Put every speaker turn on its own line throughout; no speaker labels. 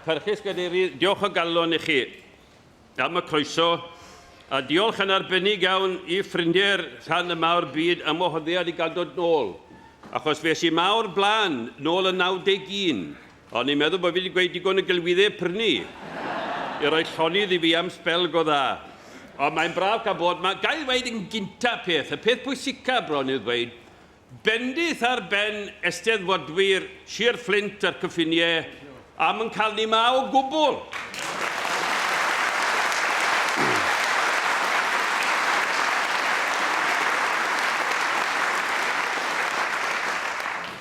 Parchus Gadeirydd, diolch o galon i chi am y croeso, a diolch yn arbennig iawn I ffrindiau'r rhan y mawr byd am wahoddiad I gael dod nôl. Achos fe si mawr blaen nôl yn 91, ond ni'n meddwl bod fi wedi gweud digon y gylwyddau prynu I roi llonydd I fi am spel go dda. Ond mae'n braf cael bod, mae gael dweud yn gynta peth, y peth pwysica bron I ddweud, bendith ar ben Eisteddfodwyr Sir Fflint a'r cyffiniau am yn cael ni ma o gwbl.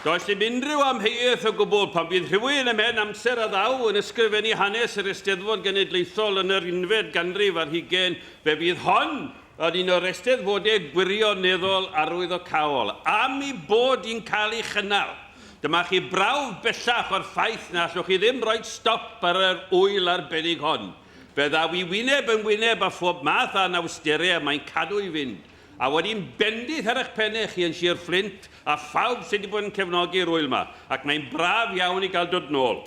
Does dim unrhyw amheuaeth o gwbl pan bydd rhywun yn mewn amser a ddaw yn ysgrifennu hanes yr Eisteddfod Genedlaethol yn yr 11th ganrif ar 20, fe bydd hon yn un o'r eisteddfodau gwirioneddol arwyddocaol, am I bod hi'n cael ei chynnal. Dyma chi brawf bellach o'r ffaith na allwch chi ddim rhoi stop ar yr wyl arbennig hon. Fe ddaw I wyneb yn wyneb a phob math a'n awsterau mae'n cadw I fynd. A wedi'n bendith ar eich pennau chi yn Sir Fflint a phawb sydd wedi bod yn cefnogi'r wyl yma, ac mae'n braf iawn I gael dod nôl.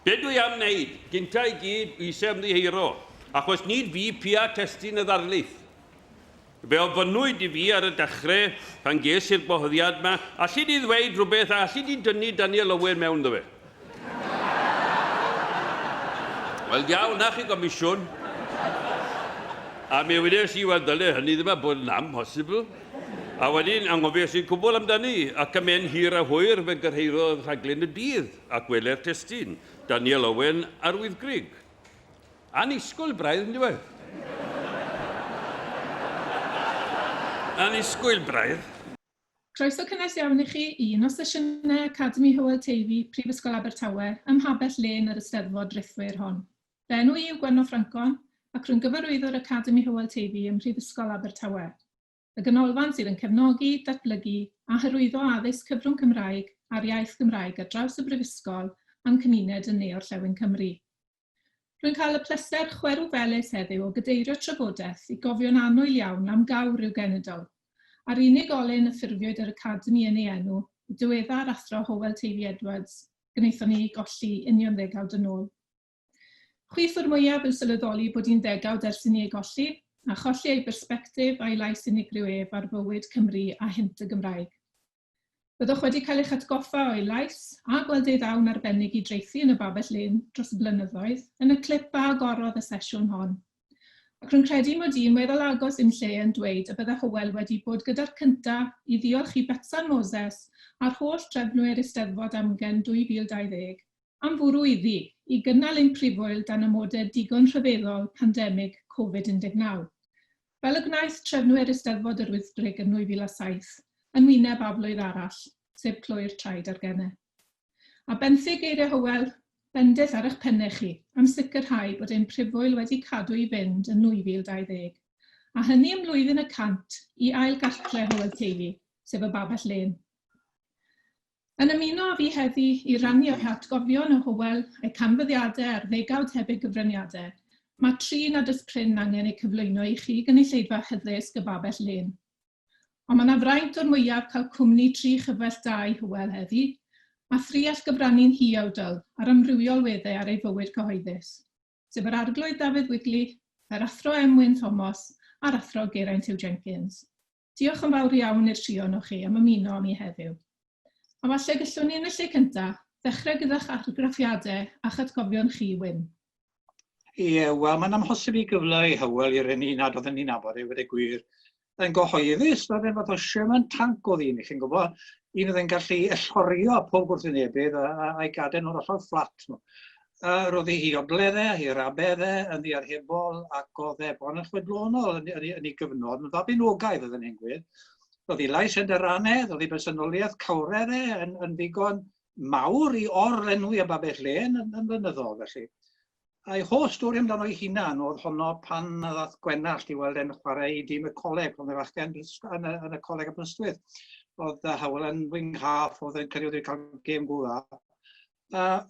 Be dwi am wneud, gynta I gyd, eisiau ymddiheuro, achos nid fi pia testyn y ddarlith. Fe o fynwyd I fi ar y dechrau pan ges i'r gwahoddiad yma, allu di ddweud rhywbeth a allu di dynnu Daniel Owen mewn ddo fe. Wel, iawn, na chi gomisiwn. A mi wedes I wel dyle hynny ddim a bod yn amhosibl. A wedyn anghofio sy'n cwbl amdani, ac am en hir a hwyr fe gyrheiddodd rhaglen y dydd ac wele'r testyn, Daniel Owen a'r Wyddgrug. Anisgwyl braidd yn diwedd. Anisgwyl braidd.
Croeso cynnes iawn I chi I un o sesiynau Academi Hywel Teifi, Prifysgol Abertawe, ym Mhabell Len yr Eisteddfod Rithwyr hon. Fy enw I yw Gwenno Ffrancon, ac rwy'n gyfarwyddwr Academi Hywel Teifi ym Mhrifysgol Abertawe. Y ganolfan sydd yn cefnogi, datblygu a hyrwyddo addysg cyfrwng Cymraeg a'r iaith Gymraeg ar draws y brifysgol a'n cymuned yn ne-orllewin Cymru. Rwy'n cael y pleser chwerw felys heddiw o gydeirio trafodaeth I gofio'n annwyl iawn am gawr i'w genedl. A'r unig olyn y ffurfiwyd yr Academi yn ei enw, diweddar athro Hywel Teifi Edwards, gwnaethon ni golli union ddegawd yn ôl. Chwith o'r mwyaf yn sylweddoli bod hi'n degawd ers I ni ei golli, a cholli ei bersbectif a'i lais unigryw ef ar fywyd Cymru a hynt y Gymraeg. Byddwch wedi cael eich atgoffa o'i lais a gweld ei ddawn arbennig I dreithi yn y Babell Len dros y blynyddoedd yn y clip a agorodd y sesiwn hon. Ac rwy'n credu mod i'n weddol agos i'm lle yn dweud y bydde Hywel wedi bod gyda'r cyntaf I ddiolch I Betsan Moses a'r holl trefnwyr Eisteddfod Amgen 2020 am fwrw iddi I gynnal ein prifwyl dan amodau digon rhyfeddol pandemig Covid-19. Fel y gwnaeth trefnwyr Eisteddfod yr Wyddgrug yn 2007, yn wyneb a blwydd arall, sef clwy'r traed ar gennau. A benthyg geiriau Hywel, bendith ar eich pennau chi am sicrhau bod ein prifwyl wedi cadw I fynd yn 2020, a hynny ym mlwyddyn y cant I ail gartre Hywel Teifi, sef y Babell Len. Yn ymuno â fi heddi I rannu o'ch atgofion o Hywel a'i canfyddiadau ar ddegawd heb ei gyfraniadau, mae 3 nad ys pryn angen ei cyflwyno I chi gynulleidfa hyddysg y Babell Len. Ond mae yna fraint o'r mwyaf cael cwmni 3 chyfell da I Hywel heddi, a thriall gyfrannu'n hiawdol ar amrywiol weddau ar ei fywyd cyhoeddus, sef yr arglwydd Dafydd Wigley, yr athro Emwyn Thomas a'r athro Geraint Hugh Jenkins. Diolch yn fawr iawn i'r trio o chi am ymuno am I heddiw. A falle gallwn ni yn y lle cyntaf ddechrau gyda'ch argraffiadau a chatgofion chi Wyn.
Ie, wel, mae'n amhosib I gyfle I Hywel i'r un nad oedd yn ni'n nabod ei wedi gwir yn gyhoeddus, oedd e'n fath o Sherman tank oedd un, chi'n gwybod, un oedd yn gallu ellorio pob gwrthwynebydd a'i gadael nhw'n ollol fflat nhw. Roedd hi ogleddau, hi rabeddau, yn ddiarhebol, ac oedd e bon yn chwedlonol yn ei gyfnod, yn ddabinogaidd oedd yn ein gwir. Roedd hi lais yn dyranedd, oedd hi bersonoliaeth cawreddau yn ddigon mawr I orlenwi a Babell Len yn flynyddol felly. A'i holl stori amdano ei hunan oedd honno pan ddath Gwenallt I weld e'n chwarae I dîm y coleg, ond efo'ch yn y coleg Aberystwyth. Oedd Hywel yn wing half, oedd e'n credu wedi cael gêm gwla.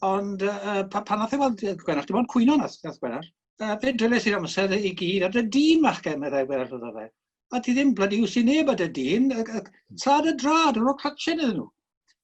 Ond pan nath weld Gwenallt, dim ond cwyno nath Gwenallt, fe drylais i'r amser I gyd, a dy dyn machgen meddai Gwenallt oedd fe. A ti ddim blydi wsi neb at y dyn, sad y drad, yn o'r clatsin iddyn nhw.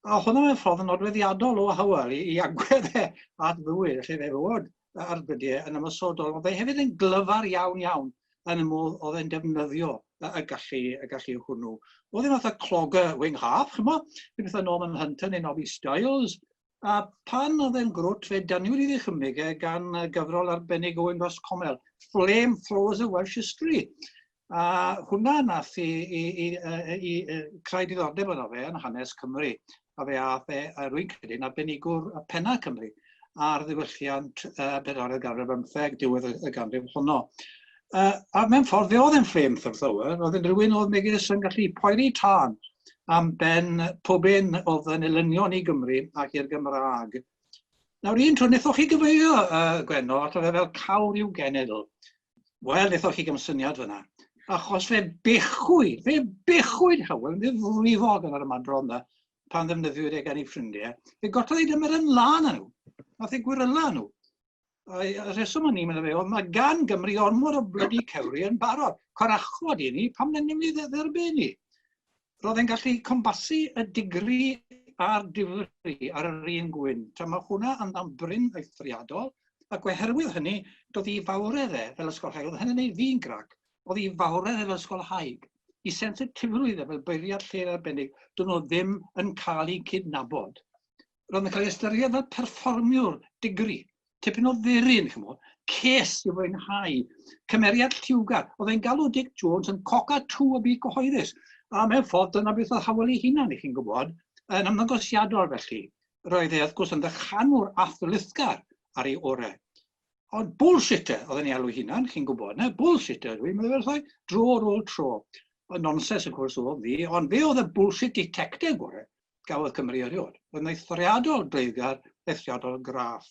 A hwnna mewn ffordd yn nodweddiadol o Hywel i agwedd at fywyd, lle fe fod ar bydau yn ymysodol. Oedd e hefyd yn glyfar iawn yn y modd oedd e'n defnyddio y gallu hwnnw. Oedd e'n fath o clogger wing half, chymo? Beth oedd Norman Hunter neu Nobby Stiles. A pan oedd e'n grwt, fe daniwyd i ddichymig gan gyfrol arbennig Owen Ross Comel, Flame Flows of Welsh History. A hwnna nath i creu diddordeb yno fe yn hanes Cymru. A fe ath rwy'n credu'n arbenigwr penna Cymru ar ddiwylliant bedwaredd ganrif 15, diwedd y ganrif honno. A mewn ffordd, fe oedd e'n flamethrower, oedd e'n rhywun oedd megis yn gallu poeri tân am ben pob un oedd yn elynion i Gymru ac i'r Gymraeg. Nawr un tro, nethoch chi gyfeirio Gwenno, at o fe fel cawr i'w genedl. Wel, nethoch chi gymsyniad fyna. Achos fe bechwyd Hywel, fe frifog yn yr ymadron yna, pan ddefnyddiwyd gan ei ffrindiau. Fe gotodd ei dymer yn lan â nhw, nath ei gwiryla nhw. Y rheswm o'n i'n meddwl fe, oedd mae gan Gymru ormod o blydi cewri yn barod. Corachod i ni, pam na ni'n mynd i dderbyn ni. Roedd e'n gallu combasu y digri a'r difri ar yr un gwyn. Tra mae hwnna yn ambryn eithriadol, ac oherwydd hynny, doedd ei fawredd fel ysgol haig, oedd hynny'n ei fi'n grac, oedd ei fawredd fel ysgol haig. I sensitifrwydd fel beiriad lle arbennig, dyn nhw ddim yn cael eu cydnabod. Roedd yn cael ei ystyried fel perfformiwr digri, tipyn o dduryn, ces i fwynhau, cymeriad lliwgar. Oedd e'n galw Dick Jones yn cockatoo y byd cyhoeddus. A mewn ffordd, dyna beth oedd Hywel ei hunan, i chi'n gwybod, yn ymddangosiadol felly. Roedd e, wrth gwrs, yn ddechanwr athlithgar ar ei orau. Ond bullshitter oedd yn ei alw hunan, chi'n gwybod, bullshitter, dwi'n meddwl fel dro ar ôl tro. Nonsens, of course, oedd ddi, ond fe oedd y bullshit detector gorau gafodd Cymru erioed. Oedd yn eithriadol dreiggar, eithriadol graff.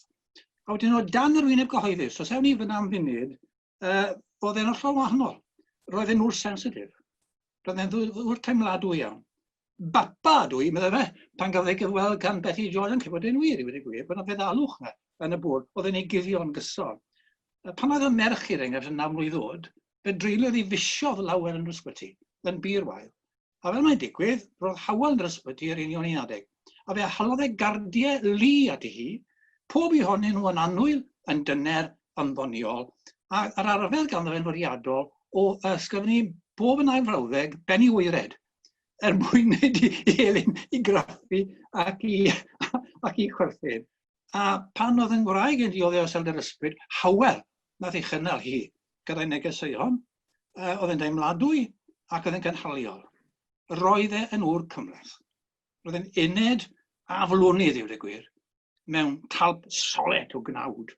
A wedyn o dan yr wyneb gyhoeddus, os ewn ni fyna am funud, oedd e'n hollol wahanol. Roedd e'n wrth sensitif. Roedd e'n ddwy'r teimladwy iawn. Bapa dwi, meddwl fe, pan gafodd ei gyfweld gan Betty Jordan, cefod e'n wir i wedi gwir, bod yna feddalwch yn y bwrdd, oedd e'n ei guddio'n gyson. Pan oedd y merch i'r enghraifft yn 9 mlwydd oed, fe dreuliodd ei fisiodd lawer yn yr ysbyty, yn bir wael. A fel mae'n digwydd, roedd Hywel yn yr ysbyty yr union 11. A fe halodd e gardiau lu at ei hi, pob i honyn nhw yn annwyl, yn dyner, yn ddoniol. A yr arfer ganddo fe'n fwriadol o ysgrifennu bob yn ail frawddeg ben i weired, mwyn wneud i elyn i graffu ac i chwerthin. A pan oedd yn Gwraeg yn dioddau o selder ysbryd, Hywel nath ei chynnal hi gyda'i negeseuon, oedd e'n deimladwy ac oedd e'n gynhaliol. Roedd e yn ŵr cymleth. Roedd e'n uned a flonydd i'w gwir, mewn talp solet o gnawd.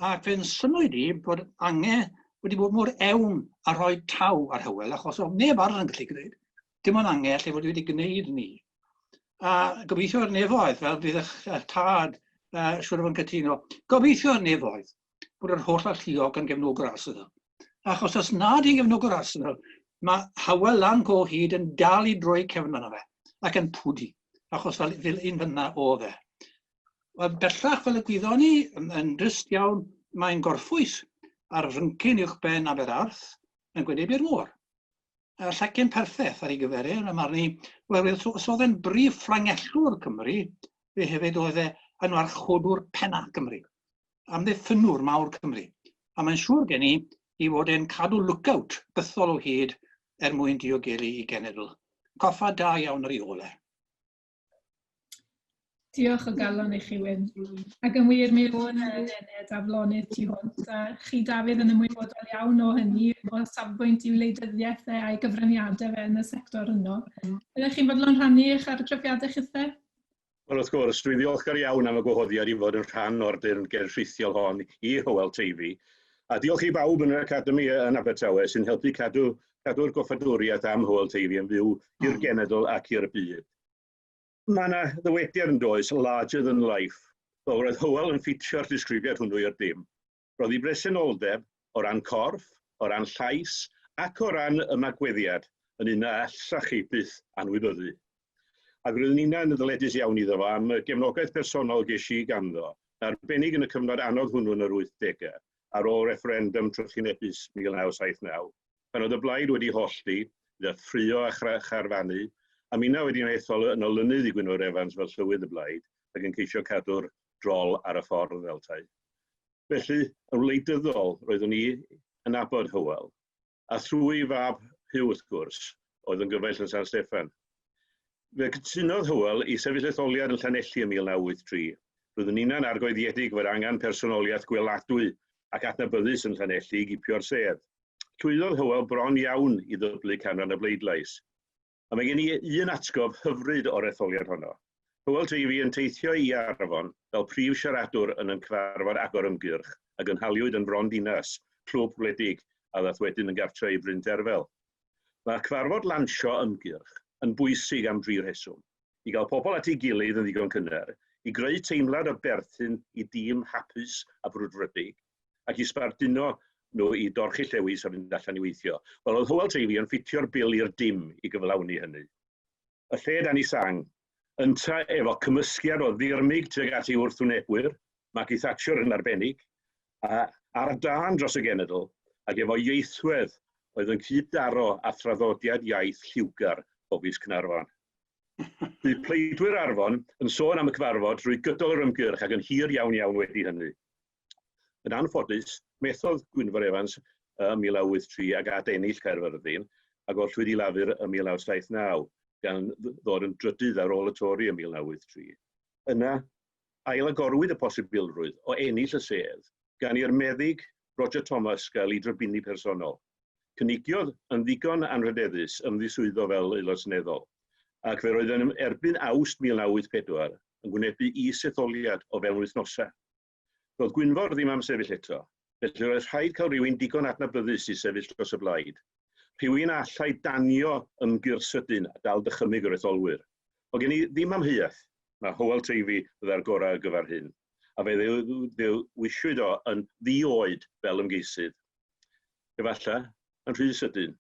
Ac fe'n synwyd i bod angen wedi bod mor ewn a rhoi taw ar Hywel, achos oedd neb arall yn gallu gwneud. Dim ond angen lle fod wedi gwneud ni. A gobeithio'r nefoedd, fel bydd eich tad siwr o fod yn cytuno, gobeithio'r nefoedd bod yr holl alluog yn gefnogwr arsenal. Achos os nad i'n gefnogwr arsenal, mae Hywel lan go hyd yn dal i droi cefn yna fe, ac yn pwdi, achos fel un fyna oedd e. Bellach fel y gwyddon ni, yn drist iawn, mae'n gorffwys ar ryncyn uwchben Aberarth yn gwynebu'r môr. Llecyn perffaith ar ei gyfer yn y marn i, os oedd e'n brif ffrangellwr Cymru, fe hefyd oedd e yn warchodwr penna Cymru, amddiffynwr mawr Cymru. A mae'n siŵr gen i fod e'n cadw lookout bythol o hyd mwyn diogelu i genedl. Coffa da iawn ar ei ole.
Diolch o galon i chi, Wyn. Ac yn wir, mi oedd yn ened a flonydd tu hwnt. A chi, Dafydd, yn ymwybodol iawn o hynny, o safbwynt i wleidyddiaeth a'i gyfraniadau fe yn y sector yno. Ydych chi'n bodlon rhannu eich argraffiadau chithau?
Wel, wrth gwrs, dwi'n ddiolchgar iawn am y gwahoddiad i fod yn rhan o'r dirged rhithiol hon i Hywel Teifi. A diolch i bawb yn yr Academi yn Abertawe sy'n helpu cadw'r goffadwriaeth am Hywel Teifi yn fyw i'r genedl ac i'r byd. Mae yna ddywediad yn does, larger than life. Roedd Hywel yn ffitio'r disgrifiad hwnnw i'r dim. Roedd ei bresenoldeb o ran corff, o ran llais ac o ran y magweddiad yn un a chybyth anwybyddu. Ac roedd yn un ddyledus iawn iddo fo am y gefnogaeth personol ges i ganddo, arbennig yn y cyfnod anodd hwnnw yn yr 80au, ar ôl referendum trychinebus 1979, pan oedd y blaid wedi hollti, gyda ffrio a charfannu, A mi na wedi wneithol yn olynydd i Gwynfor Evans fel llywydd y blaid ac yn ceisio cadw'r drol ar y ffordd fel tai. Felly, yn wleidyddol, roeddwn ni yn abod Hywel, a thrwy fab Hugh wrth gwrs, oedd yn gyfaill yn San Steffan. Fe cytunodd Hywel i sefyll etholiad yn Llanelli yn 1983. Roeddwn ni'n argoeddiedig fod angen personoliaeth gweladwy ac adnabyddus yn Llanelli i gipio'r sedd. Llwyddodd Hywel bron iawn i ddyblu canran y bleidlais. A mae gen i un atgof hyfryd o'r etholiad honno. Hywel Teifi yn teithio i Arfon fel prif siaradwr yn cyfarfod agor ymgyrch ac yn haliwyd yn Frondinas, clwb wledig a ddaeth wedyn yn gartre i Bryn Terfel. Mae cyfarfod lansio ymgyrch yn bwysig am 3 rheswm. I gael pobl at ei gilydd yn ddigon cynnar, i greu teimlad o berthyn i dîm hapus a brwdfrydig, ac i sbarduno nhw i dorchu llewis a fynd allan i weithio. Wel, oedd Hywel Teifi yn ffitio'r bil i'r dim i gyflawni hynny. Y lle dan ni sang, ynta efo cymysgiad o ddirmig tuag at ei wrthwnebwyr, Maggie Thatcher yn arbennig, a ar dan dros y genedl, ac efo ieithwedd oedd yn cyddaro a thraddodiad iaith lliwgar Bobis Cynarfon. Bydd pleidwyr Arfon yn sôn am y cyfarfod drwy gydol yr ymgyrch ac yn hir iawn wedi hynny. Yn anffodus, methodd Gwynfor Evans ym 1983 ag at ennill Caerfyrddin ac o'r llwyd i lafur ym 1979 gan ddod yn drydydd ar ôl y Tori ym 1983. Yna, ailagorwyd y posibilrwydd o ennill y sedd gan i'r meddyg Roger Thomas gael ei drybini personol. Cynigiodd yn ddigon anrhydeddus ymddiswyddo fel aelod seneddol, ac fe roedd yn erbyn Awst 1984 yn gwynebu is-etholiad o fewn wythnosau. Roedd Gwynfor ddim am sefyll eto, felly roedd rhaid cael rhywun digon adnabyddus i sefyll dros y blaid. Rhywun allai danio ymgyrch sydyn a dal dychymyg yr etholwyr. O gen i ddim amheuaeth, mae Hywel Teifi ddau'r gorau ar gyfer hyn, a fe ddewisiwyd o yn ddi-oed fel ymgeisydd. Efallai, yn rhy sydyn,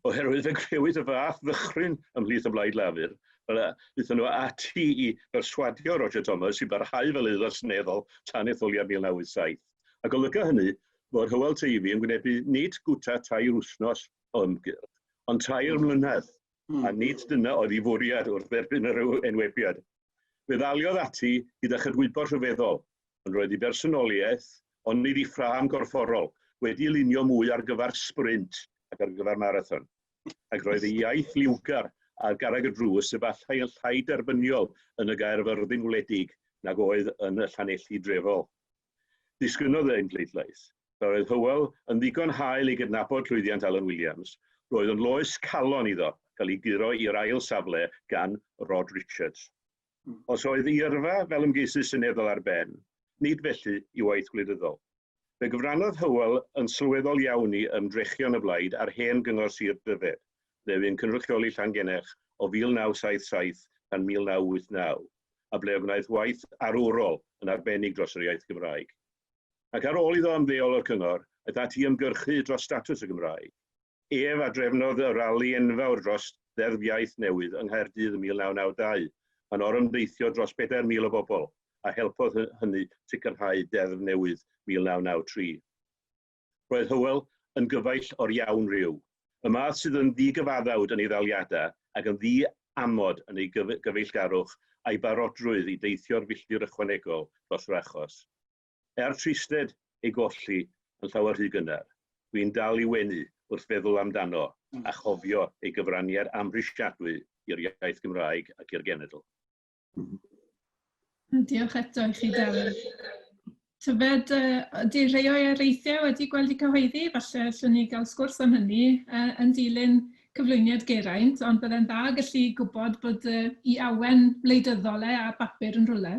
oherwydd fe grewyd y fath ddychryn ymhlith y blaid lafur, Wnaethon nhw ati i berswadio Roger Thomas i barhau fel aelod seneddol tan etholiad 1987. Ac olyga hynny fod Hywel Teifi yn gwynebu nid gwta 2 wythnos o ymgyrch, ond 3 mlynedd, a nid dyna oedd ei fwriad wrth dderbyn yr enwebiad. Fe ddaliodd ati gyda chydwybod rhyfeddol, ond roedd ei bersonoliaeth, ond nid ei ffrâm gorfforol, wedi lunio mwy ar gyfer sprint ac ar gyfer marathon. Ac roedd ei iaith liwgar a garreg y drws efallai yn llai derbyniol yn y Gaerfyrddin wledig nag oedd yn y Llanelli drefol. Disgynnodd ein pleidlais. Roedd Hywel yn ddigon hael i gydnabod llwyddiant Alan Williams, roedd yn loes calon iddo cael ei guro i'r ail safle gan Rod Richards. Os oedd ei yrfa fel ymgeisydd seneddol ar ben, nid felly i waith gwleidyddol. Fe gyfrannodd Hywel yn sylweddol iawn i ymdrechion y blaid ar hen gyngor Sir Dyfed, ble fu'n cynrychioli Llangenech o 1977 tan 1989, a ble wnaeth waith arwrol yn arbennig dros yr iaith Gymraeg. Ac ar ôl iddo ymddeol o'r cyngor, aeth ati ymgyrchu dros statws y Gymraeg. Ef a drefnodd y rali enfawr dros ddeddf iaith newydd yng Nghaerdydd ym 1992, yn orymdeithio dros 4,000 o bobl, a helpodd hynny sicrhau deddf newydd 1993. Roedd Hywel yn gyfaill o'r iawn ryw. Y math sydd yn ddigyfaddawd yn ei ddaliadau ac yn ddi-amod yn ei gyfeillgarwch a'i barodrwydd i deithio'r filltir ychwanegol dros yr achos. Tristed ei golli yn llawer rhy gynnar, dwi'n dal i wenu wrth feddwl amdano a chofio ei gyfraniad amhrisiadwy i'r iaith Gymraeg ac i'r genedl.
Diolch eto i chi, Dafydd. Tybed, ydy rhai o'i areithiau wedi gweld i cyhoeddi, falle allwn ni gael sgwrs am hynny, yn dilyn cyflwyniad Geraint, ond byddai'n dda gallu gwybod bod i awen wleidyddol a bapur yn rhywle.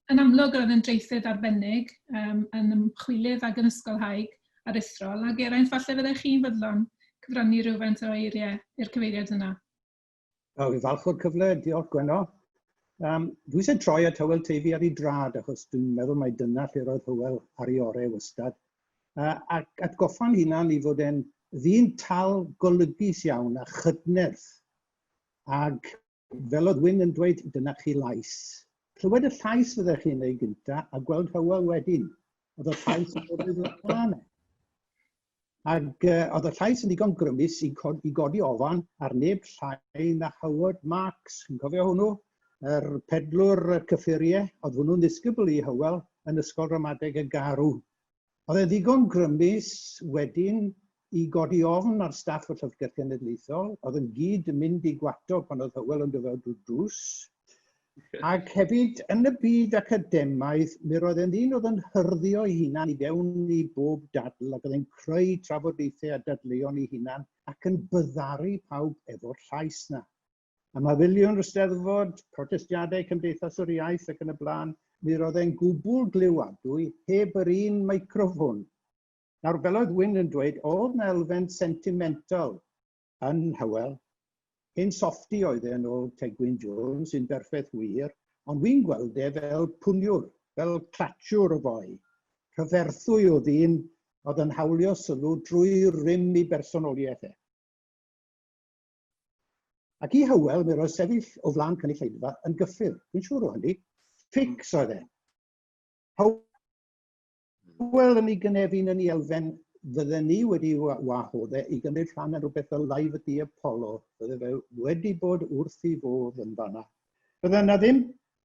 Yn amlwg roedd yn dreithid arbennig yn ymchwilydd ac yn ysgolhaig ar Israel, a Geraint falle fyddech chi'n fydlon cyfrannu rhywfaint o eiriau i'r cyfeiriad yna.
Fi falch o'r cyfle, diolch Gwenno. Dwi eisiau troi at Hywel Teifi ar ei drad, achos dwi'n meddwl mai dyna lle roedd Hywel ar ei orau wastad. Ac atgoffa'n hunan i fod e'n ddyn tal golygus iawn a chydnerth. Ac fel oedd Wyn yn dweud, dyna chi lais. Clywed y llais fyddech chi'n ei gyntaf a gweld Hywel wedyn. Oedd y llais yn dod i'r rhan.
Ac oedd y llais yn ddigon grymus i godi ofan ar neb llai na Howard Marks. Yn cofio hwnnw? Yr pedlwr cyffuriau, oedd hwnnw'n ddisgybl i Hywel yn Ysgol Ramadeg y Garw. Oedd e'n ddigon grymus wedyn i godi ofn ar staff y Llyfrgell Genedlaethol. Oedd yn gyd yn mynd i gwato pan oedd Hywel yn dyfod drws. Ac hefyd, yn y byd academaidd, mi roedd e'n ddyn oedd yn hyrddio ei hunan i fewn i bob dadl ac oedd e'n creu trafodaethau a dadleuon ei hunan ac yn byddaru pawb efo'r llais na. A mae filiwn yr Eisteddfod, protestiadau Cymdeithas yr Iaith ac yn y blaen, mi roedd e'n gwbl glywadwy heb yr un meicroffon. Nawr, fel oedd Wyn yn dweud, oedd na elfen sentimental yn Hywel. Hyn softi oedd e'n ôl Tegwyn Jones sy'n berffaith wir, ond wy'n gweld e fel pwniwr, fel clatsiwr o foi. Rhyferthwy o ddyn oedd yn hawlio sylw drwy rym i bersonoliaeth e. Ac i Hywel, mi roedd sefyll o flaen cynulleidfa yn gyffur. Dwi'n siŵr o hynny. Fix oedd e. Hywel yn ei gynefin yn ei elfen, fydden ni wedi wahodd e i gymryd rhan yn rhywbeth fel Live at the Apollo. Fydde fe wedi bod wrth i fodd yn fanna. Fydde na ddim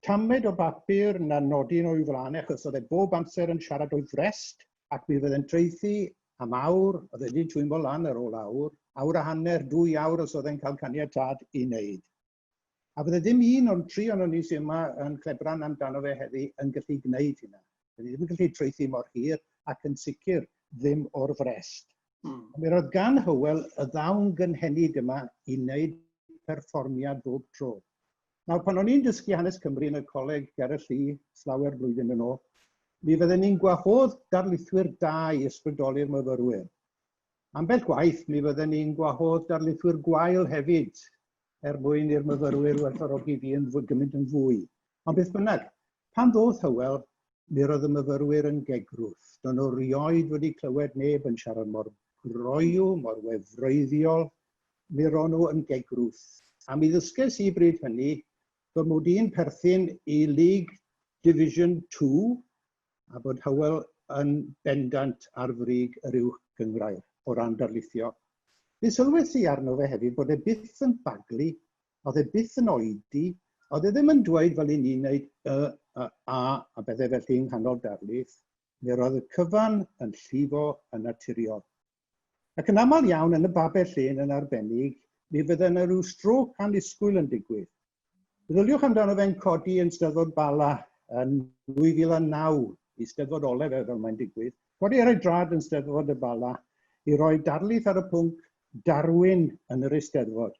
tamed o bapur na nodyn o'i flaen achos oedd e bob amser yn siarad o'i frest ac mi fydde'n treithi am awr, oedd e wedi twymo lan ar ôl awr a hanner, 2 awr os oedd e'n cael caniatad i wneud. A fydde ddim un o'n 3 o'n ni sy'n yma yn clebran amdano fe heddi yn gallu gwneud hynna. Fydde ddim yn gallu treithi mor hir ac yn sicr ddim o'r frest. Mi roedd gan Hywel y ddawn gynhenid yma i wneud perfformiad bob tro. Nawr, pan o'n i'n dysgu hanes Cymru yn y coleg ger y Llu, slawer blwyddyn yn ôl, mi fydden ni'n gwahodd darlithwyr da i ysbrydoli'r myfyrwyr. Ambell gwaith, mi fydden ni'n gwahodd darlithwyr gwael hefyd, mwyn i'r myfyrwyr werthfawrogi fi yn gymryd yn fwy. Ond beth bynnag, pan ddodd Hywel, mi roedd y myfyrwyr yn gegrwth. Do'n nhw rioed wedi clywed neb yn siarad mor groiw, mor wefreiddiol. Mi ro'n nhw yn gegrwth. A mi ddysges i bryd hynny bod mod i'n perthyn i League Division 2 a bod Hywel yn bendant ar frig yr uwch gynghrair o ran darlithio. Mi sylwes i arno fe hefyd bod e byth yn baglu, oedd e byth yn oedi, oedd e ddim yn dweud fel i ni'n gwneud a bethau felly yng nghanol darlith, mi roedd y cyfan yn llifo yn naturiol. Ac yn aml iawn yn y babell len yn arbennig, mi fydde yna rhyw stroc annisgwyl yn digwydd. Meddyliwch amdano fe'n codi yn Steddfod Bala yn 2009, i Steddfod ole fe fel mae'n digwydd. Codi ar ei drad yn Steddfod y Bala i roi darlith ar y pwnc Darwin yn yr Eisteddfod.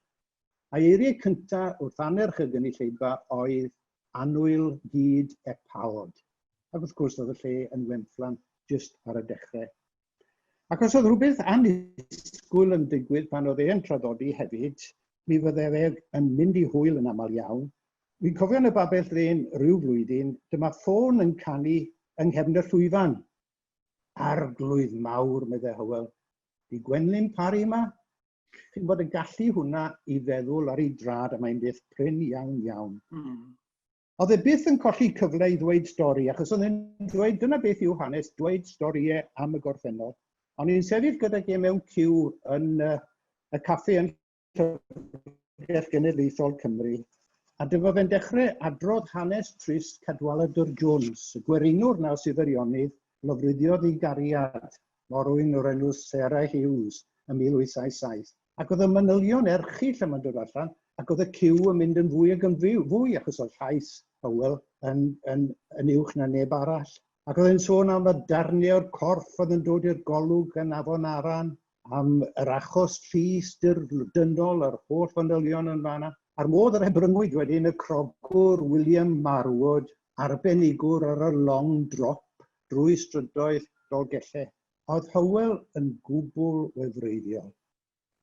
A'i eiriau cyntaf wrth anerch y gynulleidfa oedd annwyl gyd epawod. Ac wrth gwrs oedd y lle yn wemfflan jyst ar y dechrau. Ac os oedd rhywbeth annisgwyl yn digwydd pan oedd e'n traddodi hefyd, mi fydde fe yn mynd i hwyl yn aml iawn. Fi'n cofio yn y babell len rhyw flwyddyn, dyma ffôn yn canu yng nghefn y llwyfan. Arglwydd mawr, medde Hywel. Di Gwenlyn Parry yma? Chi'n bod y gallu hwnna i feddwl ar ei drad a mae'n beth prin iawn iawn. Oedd e byth yn colli cyfle i ddweud stori, achos oedd e'n dweud, dyna beth yw hanes, dweud storiau am y gorffennol. Ond ni'n sefyll gyda ge mewn ciw yn y caffi yn Llyfrgell Genedlaethol Cymru. A dyma fe'n dechrau adrodd hanes trist Cadwaladr Jones, y gwerinwr na sydd Ifeirionydd, lofruddiodd ei gariad, morwyn o'r enw Sarah Hughes yn 1877. Ac oedd y manylion erchill am yn dod allan, ac oedd y ciw yn mynd yn fwy ac yn fwy, achos oedd llais Hywel yn uwch na neb arall. Ac oedd e'n sôn am y darniau'r corff oedd yn dod i'r golwg yn Afon Aran, am yr achos llys dynol, yr holl fanylion yn fanna. A'r modd yr ebryngwyd wedyn y crogwr William Marwood, arbenigwr ar y long drop drwy strydoedd Dolgellau. Oedd Hywel yn gwbl wefreiddiol.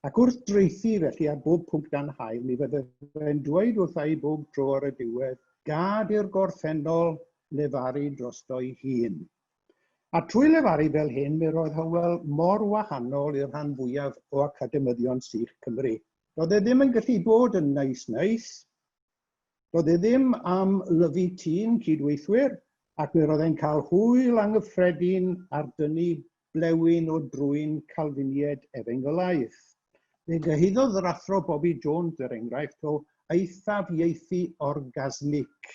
Ac wrth dreithi felly ar bob pwnc dan hael, mi fydde fe'n dweud wrtha i bob tro ar y diwedd, gad i'r gorffennol lefaru drosto'i hun. A trwy lefaru fel hyn, mi roedd Hywel mor wahanol i'r rhan fwyaf o academyddion Sych Cymru. Roedd e ddim yn gallu bod yn neis. Roedd e ddim am lyfu tîn cydweithwyr, ac mi roedd e'n cael hwyl anghyffredin ar dynnu blewyn o drwy'n Calfiniaid Efengolaidd. Fe gyhuddodd yr athro Bobby Jones, er enghraifft, o eithafieithu orgasmic.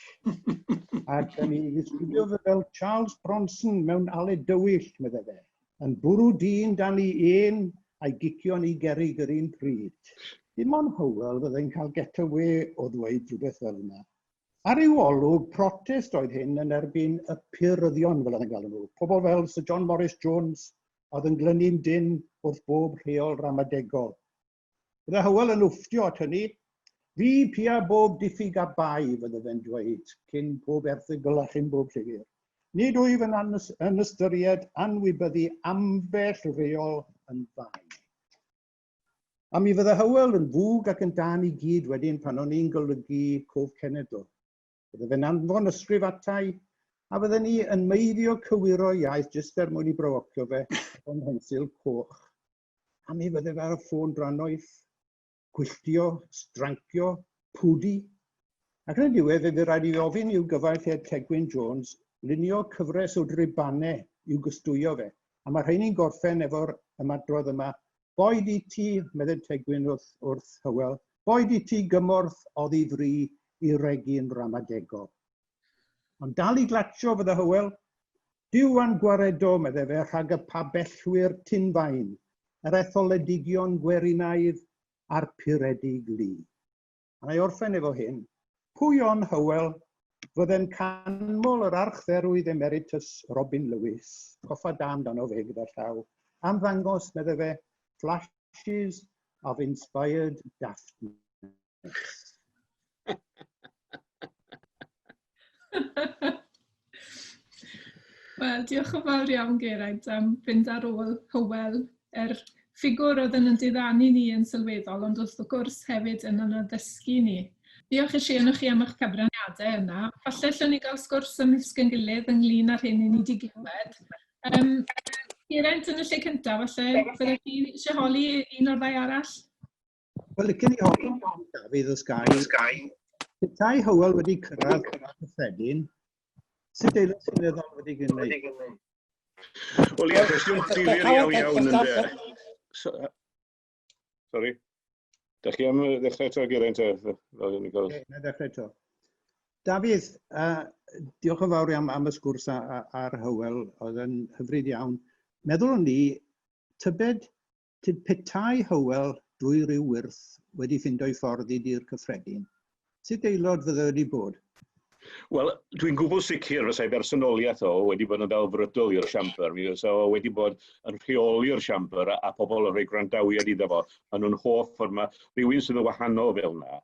Ac yn ei ddisgrifio fe fel Charles Bronson mewn aled dywyll, medde fe, yn bwrw dyn dan ei un a'i gicio'n ei gerig yr un pryd. Dim ond Hywel fyddai'n cael getaway o ddweud rhywbeth fel yna. Ar ryw olwg, protest oedd hyn yn erbyn y puryddion fel yna'n galw nhw. Pobl fel Sir John Morris Jones oedd yn glynu'n dyn wrth bob rheol ramadegol. Bydde Hywel yn wfftio at hynny, fi pia bob diffyg a bai, fydde fe'n dweud, cyn pob erthygl a chyn bob llyfr. Nid wyf yn ystyried anwybyddu ambell reol yn fain. A mi fydde Hywel yn fwg ac yn dan i gyd wedyn pan o'n i'n golygu Cof Cenedl. Bydde fe'n anfon ysgrif atai, a fydde ni yn meiddio cywiro iaith jyst mwyn i browocio fe o'n hensil coch. A mi fydde fe ar y ffôn drannoeth, gwylltio, strancio, pwdi. Ac yn y diwedd, fe fydd rhaid i ofyn i'w gyfaill Tegwyn Jones lunio cyfres o dribannau i'w gystwyo fe. A mae rhain gorffen efo'r ymadrodd yma, boed i ti, meddwl Tegwyn wrth Hywel, boed i ti gymorth oddi fri i regi'n ramadegol. Ond dal i glatio fydde Hywel, diwan gwaredo, medde fe, rhag y pabellwyr Tinfain, yr etholedigion gwerinaidd a'r puredig lu. A na i orffen efo hyn, pwy on Hywel fydde'n canmol yr archdderwydd emeritus Robin Lewis, coffa da amdano fe gyda llaw, am ddangos, medde fe, flashes of inspired daftness.
Wel, diolch yn fawr iawn, Geraint, am fynd ar ôl Hywel, ffigwr oedd yn diddanu ni yn sylweddol, ond wrth gwrs hefyd yn addysgu ni. Diolch i chi am eich cyfraniadau yna. Falle allwn ni gael sgwrs ymysg yn gilydd ynglyn â'r hyn i ni wedi glywed. Geraint, yn y lle cyntaf, falle byddech chi eisiau holi un o'r ddau arall?
Wel, licen i holi Dafydd o Sky. Petai Hywel wedi cyrraedd cyffredin, sut eilio sy'n meddwl wedi gwneud?
Wel, ie, cwestiwn ddifyr iawn yn... Sorry. Da chi am ddechrau to, Geraint?
Na, ddechrau to. Dafydd, diolch yn fawr am y sgwrs ar Hywel, oedd yn hyfryd iawn. Meddwl ni, tybed petai Hywel drwy ryw wyrth wedi ffindo'i ffordd i dir cyffredin. Sut aelod fydde wedi bod?
Wel, dwi'n gwybod sicr fysa'i bersonoliaeth o wedi bod yn ddelfrydol i'r siambr. Mi fysa o wedi bod yn rheoli'r siambr a pobl yn rhoi gwrandawiad iddo fo. A nhw'n hoff ffordd mae rhywun sydd yn wahanol fel yna.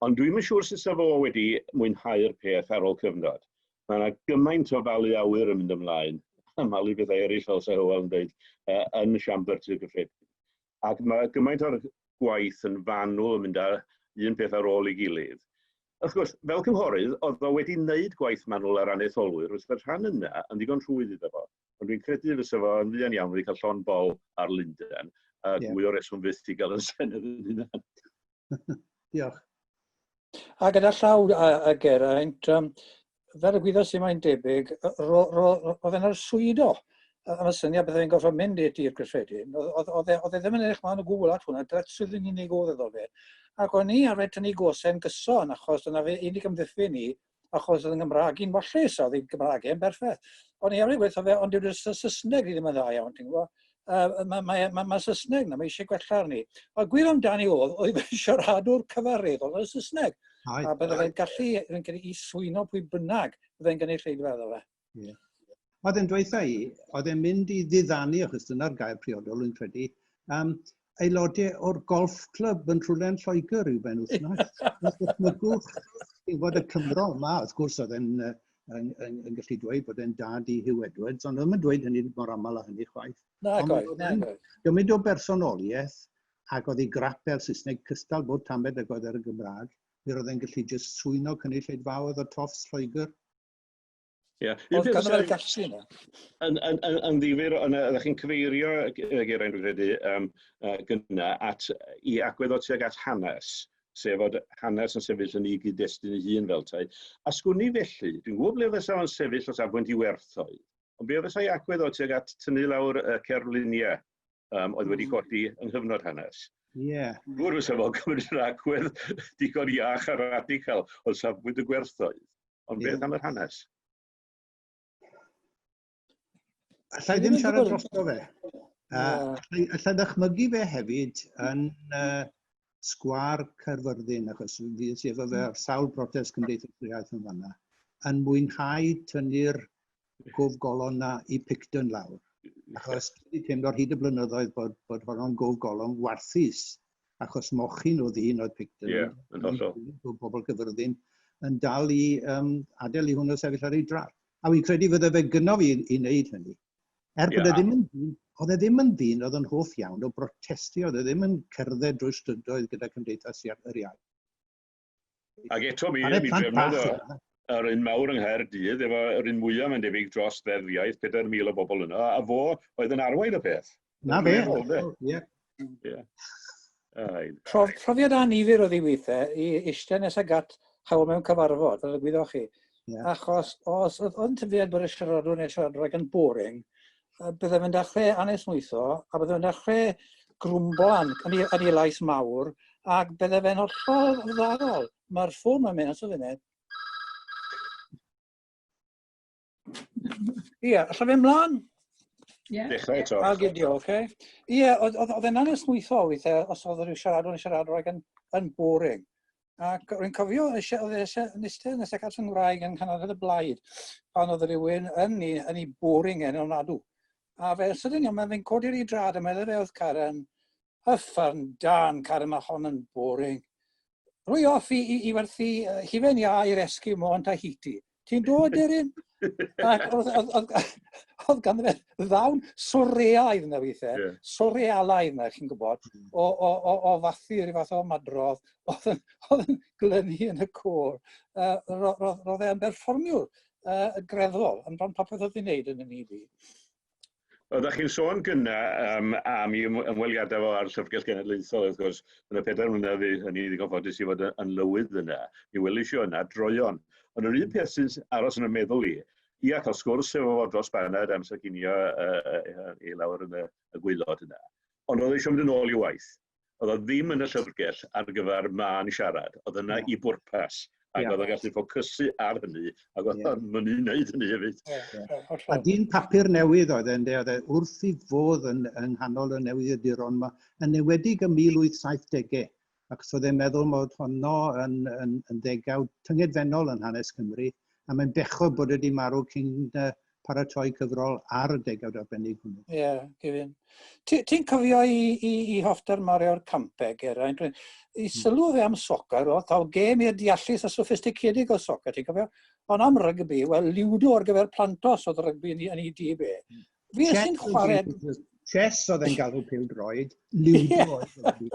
Ond dwi'n yn siŵr sut fo wedi mwynhau'r peth ar ôl cyfnod. Mae yna gymaint o falu awyr yn mynd ymlaen. Malu bethau eraill fel sy'n Hywel yn dweud yn y siambr sy'n gyffredin. Ac mae gymaint o'r gwaith yn fanwl yn mynd ar un peth ar ôl ei gilydd. Wrth gwrs, fel cynghorydd, oedd o wedi wneud gwaith manwl ar anetholwyr, wrth fydd rhan yna yn ddigon rhwydd iddo fo. Ond dwi'n credu fysa fo yn fuan iawn wedi cael llon bol ar Lundain, a mwy o reswm fydd i gael yn senedd yn hynny.
Diolch.
A gyda llaw a Geraint, fel y gwyddo sy'n mae'n debyg, oedd e'n arswydo. Am y syniad byddai'n gorfod mynd i'r tir gyffredin. Oedd e ddim yn edrych ma'n o gwbl at hwnna, dyletswydd yn unig oedd iddo fe. Ac o'n i arfer tynnu gosen gyson, achos dyna fe unig ymddiffyn ni, achos oedd yn Gymraeg un wallus, oedd ei Gymraeg yn berffaith. O'n i arfer gweithio fe, ond yw'r Saesneg ddim yn dda iawn, ti'n gwybod? Mae Saesneg na, mae eisiau gwella arni. Ond gwir amdani oedd fe'n siaradwr cyfarreddol yn Saesneg. A bydde fe'n gallu i swino pwy bynnag, bydde'n gynulleidfa iddo fe.
Oedd e'n dweitha i, oedd e'n mynd i ddiddanu, achos dyna'r gair priodol yn credu, aelodau o'r golf clwb yn Rhwlen Lloegr i'w ben wythnos. Dychmygwch i fod y Cymro yma, wrth gwrs oedd e'n gallu dweud bod e'n dad i Hugh Edwards, ond ddim yn dweud hynny mor aml â hynny chwaith. Gymaint o bersonoliaeth, ac oedd ei grapel Saesneg cystal bod tamed ag oedd ar y Gymraeg, fe roedd e'n gallu jyst swino cynulleidfaoedd o toffs Lloegr.
Oedd gan fel gallu yna? Yn ddifyr, ydych chi'n cyfeirio, Geraint, dwi'n credu, gyna, i agwedd o tuag at hanes, sef fod hanes yn sefyll yn ei gyd-destun ei hun fel tai. A sgwni felly, dwi'n gwybod ble fysa o'n sefyll o safbwynt i werthoedd, Ond be fysa i agwedd o tuag at tynnu lawr y cerfluniau oedd wedi codi yng nghyfnod hanes?
Ie.
Rwy'r fysa fel cymryd yr agwedd digon iach a radical o safbwynt y gwerthoedd. Ond beth am yr hanes?
Allai ddim siarad drosto fe. Allai ddychmygu fe hefyd yn sgwar Caerfyrddin, achos fi sydd efo fe ar sawl protest cymdeithasol yn fanna, yn mwynhau tynnu'r gofgolon na i Picton lawr. Achos dwi'n teimlo ar hyd y blynyddoedd bod hwnna'n gofgolon warthus, achos mochyn oedd un oedd Picton.
Ie, yn hollol.
Bobl Cyfyrddin yn dal i adael i hwnnw sefyll ar ei drar. A fi'n credu fydde fe gynno fi i wneud hynny. Bod e ddim yn ddyn, oedd e ddim yn ddyn oedd yn hoff iawn o brotestio, oedd e ddim yn cerdded drwy strydoedd gyda cymdeithas yr iaith.
Ac eto mi drefnodd yr un mawr yng Nghaerdydd, efo yr un mwyaf mae'n debyg dros ddeddfiaeth, 4,000 o bobl yno, a fo oedd yn arwain y peth.
Na fe, ie.
Profiad anifyr o ddiweithau i eistedd nes ag at Hywel mewn cyfarfod, fel y gwyddoch chi. Achos os oedd tyfiad bod y siaradwr neu siaradwr yn boring, bydde fe'n dechrau anesmwytho, a bydde fe'n dechrau grwmbo yn ei lais mawr, ac bydde fe'n hollol ddaddol. Mae'r ffôn mae'n mynd at y funud. Ie, allai fe mlaen?
Ie.
Dechrau eto.
A gydio, oce. Ie, oedd e'n anesmwytho weithiau os oedd rhyw siaradwr ac yn boring. Ac rwy'n cofio, oedd eistedd nes ag at yng Ngwraig yn Canolfan y Blaid, pan oedd rhywun yn ei boring yn ofnadw. A fe sydyn iawn, mae'n codi'r i drad a meddwl fe oedd Karen, hyffern dan, Karen mae hon yn boring. Rwy off i werthu hufen ia i'r Eskimo yn Tahiti. Ti'n dod erin? Ac oedd ganddo fe ddawn soreaidd yna weithiau, sorealaidd yna, chi'n gwybod, o fathu rhyw fath o madrodd, oedd yn glynu yn y côr. Roedd e'n berfformiwr greddol, yn rhan popeth oedd i'n neud yn y ni fi.
Oeddech chi'n sôn gyna am i ymweliadau fo ar Llyfrgell Genedlaethol, wrth gwrs, yn y 4 mlynedd hynny ddigon ffodus i fod yn lywydd yna. Mi welisio yna droion. Ond yr un peth sy'n aros yn y meddwl i cael sgwrs efo fo dros baned amser ginio i lawr yn y gwaelod yna. Ond oedd eisiau mynd yn ôl i waith. Oedd o ddim yn y llyfrgell ar gyfer ma'n siarad. Oedd yna i bwrpas. Ac oedd o'n gallu ffocysu ar hynny, ac oedd o'n mynd i wneud hynny hefyd.
A dyn papur newydd oedd wrth i fodd yn nghanol y newyddiadurol yma, yn enwedig ym 1870. Ac oedd e'n meddwl mod honno yn ddegawd tyngedfennol yn hanes Cymru, a mae'n bechod bod wedi marw cyn paratoi cyfrol ar y degawd arbennig hwnnw.
Ie, gyfyn. Ti'n cofio i hoffter Mario'r Campeg, Geraint? I sylw fe am socer, oedd taw gêm i'r deallus a sophisticated o socer, ti'n cofio? Ond am rygbi, wel, liwdo ar gyfer plantos oedd rygbi yn ei DB. Fi sy'n chwarae...
Chess oedd e'n galw pêl-droed, liwdo oedd rygbi.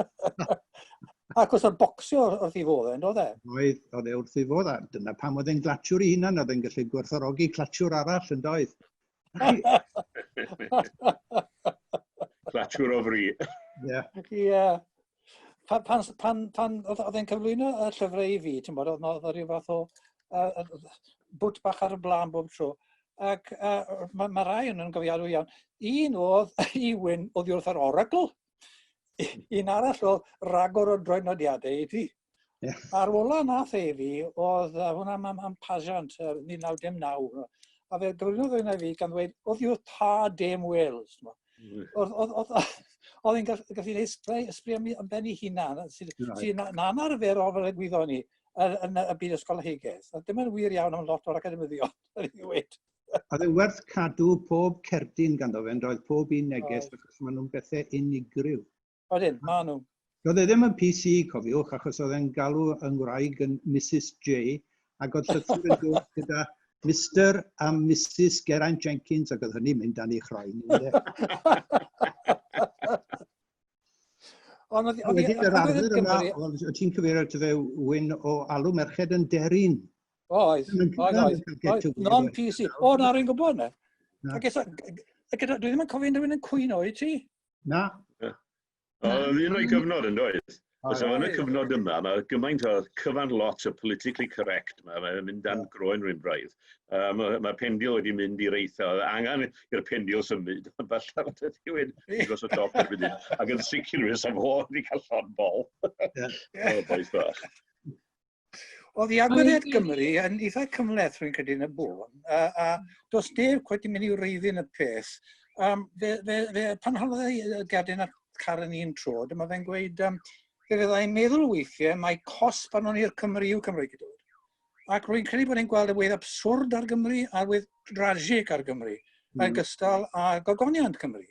Ac os o'r bocsio wrth i fodd e'n dod e?
Oedd e wrth i fodd. Dyna pam oedd e'n glatiwr i hunan, oedd e'n gallu gwerthorogi clatiwr arall yn doedd.
Clatiwr o fri.
Ie. Pan oedd e'n cyflwyno y llyfrau i fi, ti'n bod, oedd rhyw fath o bwt bach ar y blaen bob tro. Ac mae rai yn gofiadwy iawn. Un oedd Hywel oedd wrth yr Oracle. Un arall o ragor o droednodiadau i ti. A'r ola nath Teifi oedd hwnna am pasiant 1999. A fe gyflwynodd hwnna fi gan ddweud, oedd yw ta Dame Wales. Oedd hi'n gallu gwneud ysbryd am ben ei hunan, sy'n na'n arfer o fel y gwyddo ni yn y byd ysgolheigedd. Dim yn wir iawn am lot o'r academyddion, yn ei ddweud.
Oedd e werth cadw pob cerdyn ganddo fe, roedd pob un neges, achos maen nhw'n bethau unigryw.
Odyn, ma' nhw.
Roedd e ddim yn PC, cofiwch, achos oedd e'n galw yng Ngwraig yn Mrs J, ac oedd llythyr yn dod gyda Mr a Mrs Geraint Jenkins, ac oedd hynny'n mynd â'n ei chroen. Wedyn yr arfer yma, oedd ti'n cyfeirio at fe wyn o alw merched yn derin.
Oedd. Non-PC. O, na rwy'n gwybod ne? Dwi ddim yn cofio rhywun yn cwyno i ti.
Na.
Oedd un o'i gyfnod yn doedd? So yn y cyfnod yma, mae gymaint o cyfan lot o politically correct. Mae'n mynd dan groen rhywun braidd. Mae pendio wedi mynd i'r eitha. Angen i'r pendio symud. Falle bod y diwyn gos o top erbyn hyn. Ac yn sicr yw'r saf hwn wedi cael llon bol. Boes bach.
Oedd i Agweddiad Gymru yn eitha cymleth rwy'n credu yn y bôn. A dos neb cweit i mynd i'w reiddyn y peth. Pan holodd ei gadyn ar car yn un tro, dyma fe'n gweud, fe fyddai'n meddwl weithiau mai cos pan o'n i'r Cymru yw Cymru gyda. Ac rwy'n credu bod ni'n gweld y wedd absurd ar Gymru a wedd tragic ar Gymru, yn gystal â gogoniant Cymru.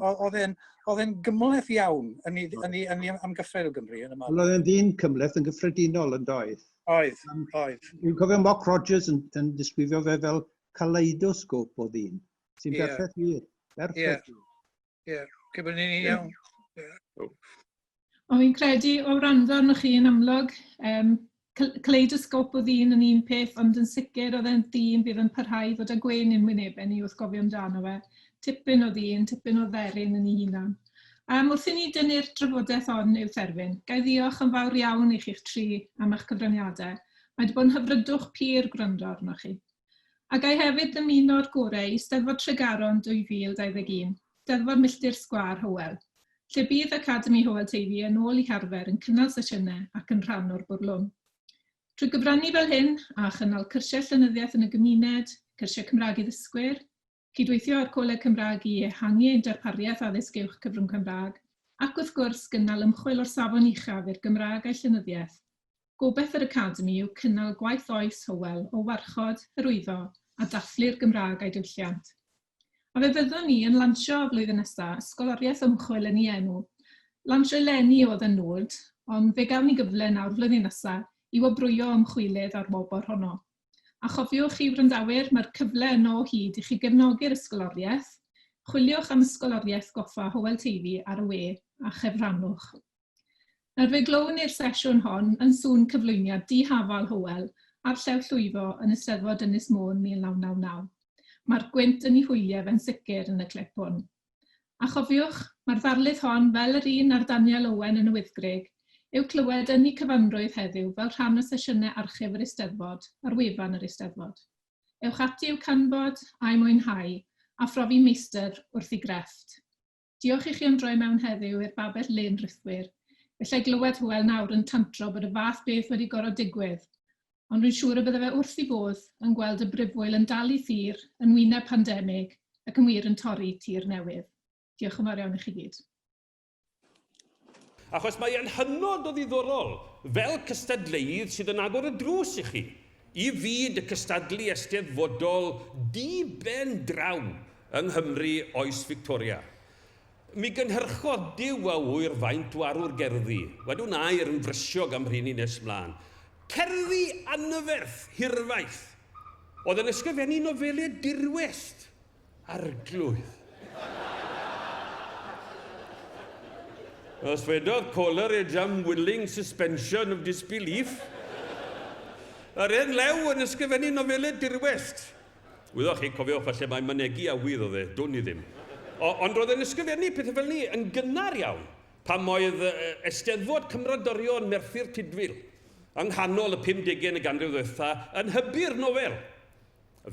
Oedd e'n gymleth iawn yn ei amgyffred o Gymru yn y man.
Oedd e'n ddyn cymleth yn gyffredinol yn doedd.
Oedd.
Dwi'n cofio Mock Rogers yn disgrifio fe fel kaleidoscope o ddyn. Sy'n berffaith wir. Berffaith wir.
Ie, cybod ni'n iawn.
Ond fi'n credu o wrando arnoch chi yn amlwg, kaleidoscope o ddyn yn un peth, ond yn sicr oedd e'n ddyn bydd yn parhau fod y gwen yn wynebau ni wrth gofio amdano fe. Tipyn o ddyn, tipyn o dderyn yn ei hunan. Wrth i ni dynnu'r drafodaeth hon i'w therfyn, gai ddiolch yn fawr iawn i chi'ch tri am eich cyfraniadau. Mae wedi bod yn hyfrydwch pur gwrando arnoch chi. A gai hefyd ymuno'r gorau i Steddfod Tregaron 2021, Steddfod Milltir Sgwâr Hywel, lle bydd Academi Hywel Teifi yn ôl i harfer yn cynnal sesiynau ac yn rhan o'r bwrlwm. Trwy gyfrannu fel hyn a chynnal cyrsiau llenyddiaeth yn y gymuned, cyrsiau Cymraeg i ddysgwyr, cydweithio ar Coleg Cymraeg i ehangu ein darpariaeth addysg uwch cyfrwng Cymraeg, ac wrth gwrs gynnal ymchwil o'r safon uchaf i'r Gymraeg a'i llenyddiaeth. Gobeith yr Academi yw cynnal gwaith oes Hywel o warchod, hyrwyddo a dathlu'r Gymraeg a'i diwylliant. A fe fyddwn ni yn lansio y flwyddyn nesaf ysgoloriaeth ymchwil yn ei enw. Lansio eleni oedd yn nod, ond fe gawn ni gyfle nawr flwyddyn nesaf i wobrwyo ymchwilydd ar wobr honno. A chofiwch chi wrandawyr, mae'r cyfle yno o hyd i chi gefnogi'r ysgoloriaeth. Chwiliwch am ysgoloriaeth goffa Hywel Teifi ar y we a chefrannwch. Nawr fe glywon ni'r sesiwn hon yn sŵn cyflwyniad dihafal Hywel ar llew llwyfo yn y Steddfod Ynys Môn 1999. Mae'r gwynt yn ei hwyliau fe'n sicr yn y clip hwn. A chofiwch, mae'r ddarlith hon fel yr un ar Daniel Owen yn y Wyddgrug, yw clywed yn ei cyfanrwydd heddiw fel rhan o sesiynau archif yr Eisteddfod ar wefan yr Eisteddfod. Ewch ati i'w canfod a'i mwynhau a phrofi meistr wrth ei grefft. Diolch i chi am droi mewn heddiw i'r babell len rithwyr. Gallai glywed Hywel nawr yn tantro bod y fath beth wedi gorfod digwydd, ond rwy'n siŵr y bydde fe wrth ei bodd yn gweld y brifwyl yn dal i thir yn wyneb pandemig ac yn wir yn torri tir newydd. Diolch yn fawr iawn i chi gyd.
Achos mae e'n hynod o ddiddorol fel cystadleuedd sydd yn agor y drws i chi i fyd y cystadlu eisteddfodol di-ben draw yng Nghymru oes Victoria. Mi gynhyrchodd Duw a wyr faint o arwr gerddi, wedwn air yn frysiog am rhywun nes mlaen. Cerddi anferth, hirfaith, oedd yn ysgrifennu nofelau dirwest, arglwydd. Os fedodd Coleridge am willing suspension of disbelief, yr un lew yn ysgrifennu nofelau dirwest. Wyddwch chi, cofiwch falle mae'n mynegu a wydd o dde, dwn i ddim. Ond roedd yn ysgrifennu pethau fel ni yn gynnar iawn pan oedd Eisteddfod Cymrodorion Merthyr Tydfil yng nghanol y 50au ganrif ddwytha yn hybu'r nofel.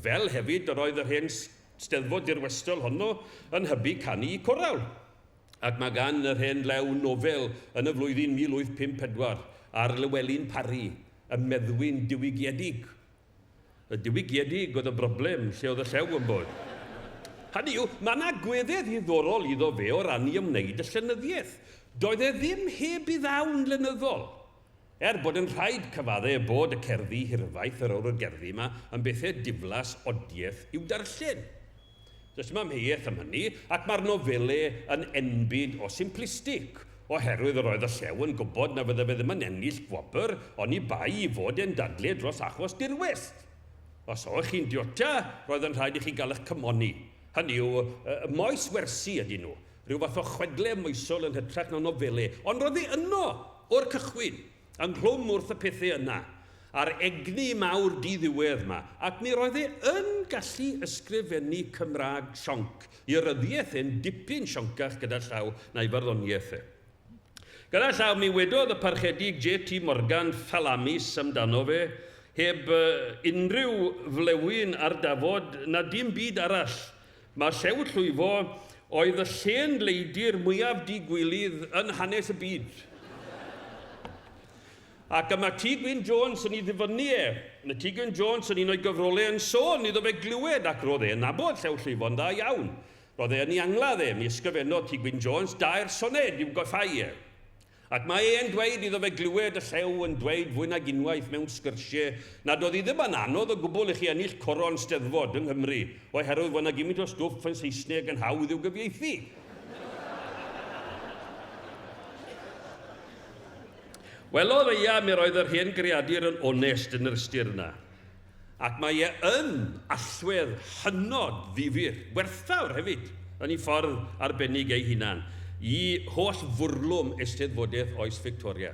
Fel hefyd yr oedd yr hen Steddfod dirwestol honno yn hybu canu i corawl. Ac mae gan yr hen lew nofel yn y flwyddyn 1854 ar Lywelyn Parry, y meddwyn diwygiedig. Y diwygiedig oedd y broblem lle oedd y llew yn bod. Hynny yw, mae yna gweddedd ddiddorol iddo fe o rannu ymwneud y llenyddiaeth. Doedd e ddim heb i ddawn lenyddol. Bod yn rhaid cyfaddau bod y cerddi hirfaith yr awr o gerddi yma yn bethau diflas odiaeth i'w darllen. Does dim amheuaeth am hynny, ac mae'r nofelau yn enbyd o simplistig, oherwydd yr oedd y llew yn gwybod na fydde fe ddim yn ennill gwobr, ond i bai i fod e'n dadlau dros achos dirwest. Os oeddech chi'n diota, roedd yn rhaid i chi gael eich cymoni. Hynny yw, moes wersi ydyn nhw, rhyw fath o chwedle moesol yn hytrach na nofelau, ond roedd hi yno o'r cychwyn, ynghlwm wrth y pethau yna, a'r egni mawr diddiwedd yma, ac mi roedd yn gallu ysgrifennu Cymraeg sionc, i ryddiaeth yn dipyn sioncach gyda llaw na'i farddoniaeth e. Gyda llaw mi wedodd y parchedig J.T. Morgan ffalamus amdano fe, heb unrhyw flewyn ar dafod na dim byd arall. Mae Llew Llwyfo oedd y llên leidir mwyaf digwylydd yn hanes y byd. Ac yma T. Gwyn Jones yn ei ddyfynu e. Yna T. Gwyn Jones yn un o'i gyfrolau yn sôn iddo fe glywed ac roedd e'n nabod Llew Llwyfo'n dda iawn. Roedd e'n ei angladd e, mi ysgrifennodd T. Gwyn Jones dair soned i'w goffau e. Ac mae e'n dweud iddo fe glywed y Llew yn dweud fwy nag unwaith mewn sgyrsiau nad oedd hi ddim yn anodd o gwbl i chi ennill coron steddfod yng Nghymru, oherwydd fod yna gymryd o stwff yn Saesneg yn hawdd i'w gyfieithu. Welodd eia mi roedd yr hen greadur yn onest yn yr ystyr yna. Ac mae e yn allwedd hynod ddifyr, werthawr hefyd, yn ei ffordd arbennig ei hunan, i holl fwrlwm eisteddfodaeth oes Victoria.